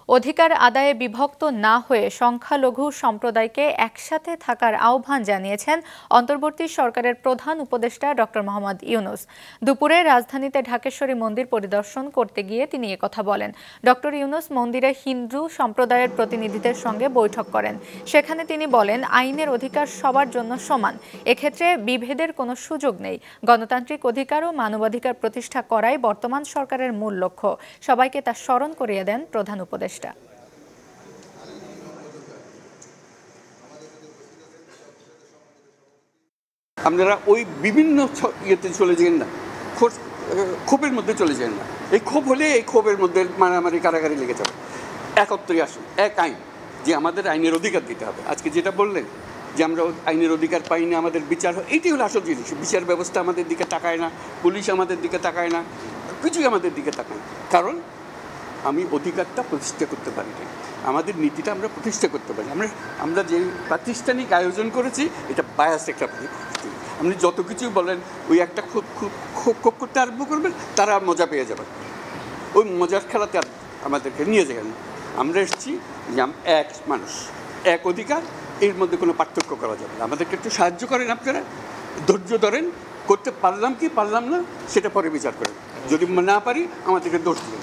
অধিকার আদায়ে বিভক্ত না হয়ে সংখ্যালঘু সম্প্রদায়কে একসাথে থাকার আহ্বান জানিয়েছেন অন্তর্বর্তী সরকারের প্রধান উপদেষ্টা ডক্টর মোহাম্মদ ইউনূস। দুপুরে রাজধানীতে ঢাকেশ্বরী মন্দির পরিদর্শন করতে গিয়ে তিনি একথা বলেন। ডক্টর ইউনূস মন্দিরে হিন্দু সম্প্রদায়ের প্রতিনিধিদের সঙ্গে বৈঠক করেন। সেখানে তিনি বলেন, আইনের অধিকার সবার জন্য সমান, এক্ষেত্রে বিভেদের কোনো সুযোগ নেই। গণতান্ত্রিক অধিকার ও মানবাধিকার প্রতিষ্ঠা করাই বর্তমান সরকারের মূল লক্ষ্য। সবাইকে তা স্মরণ করিয়ে দেন প্রধান উপদেষ্টা। আপনারা ওই বিভিন্ন ইয়েতে চলে যান না, ক্ষোভের মধ্যে চলে যান না। এই ক্ষোভ হলে এই ক্ষোভের মধ্যে মারামারি কারাগারি লেগে যাবে। একত্রই আসুন, এক আইন, যে আমাদের আইনের অধিকার দিতে হবে। আজকে যেটা বললেন যে আমরা আইনের অধিকার পাই না, আমাদের বিচার, এইটাই হলো আসল জিনিস। বিচার ব্যবস্থা আমাদের দিকে তাকায় না, পুলিশ আমাদের দিকে তাকায় না, কিছুই আমাদের দিকে তাকায় না। কারণ আমি অধিকারটা প্রতিষ্ঠা করতে পারি না, আমাদের নীতিটা আমরা প্রতিষ্ঠা করতে পারি। আমরা যে প্রাতিষ্ঠানিক আয়োজন করেছি এটা বায়াস একটা। আপনি যত কিছুই বলেন, ওই একটা খুব করতে আরম্ভ করবেন, তারা মজা পেয়ে যাবেন। ওই মজার খেলাতে আমাদেরকে নিয়ে যাবেন। আমরা এসেছি যে এক মানুষ, এক অধিকার, এর মধ্যে কোনো পার্থক্য করা যাবে না। আমাদেরকে একটু সাহায্য করেন, আপনারা ধৈর্য ধরেন, করতে পারলাম কি পারলাম না সেটা পরে বিচার করেন। যদি না পারি আমাদেরকে দোষ দিন।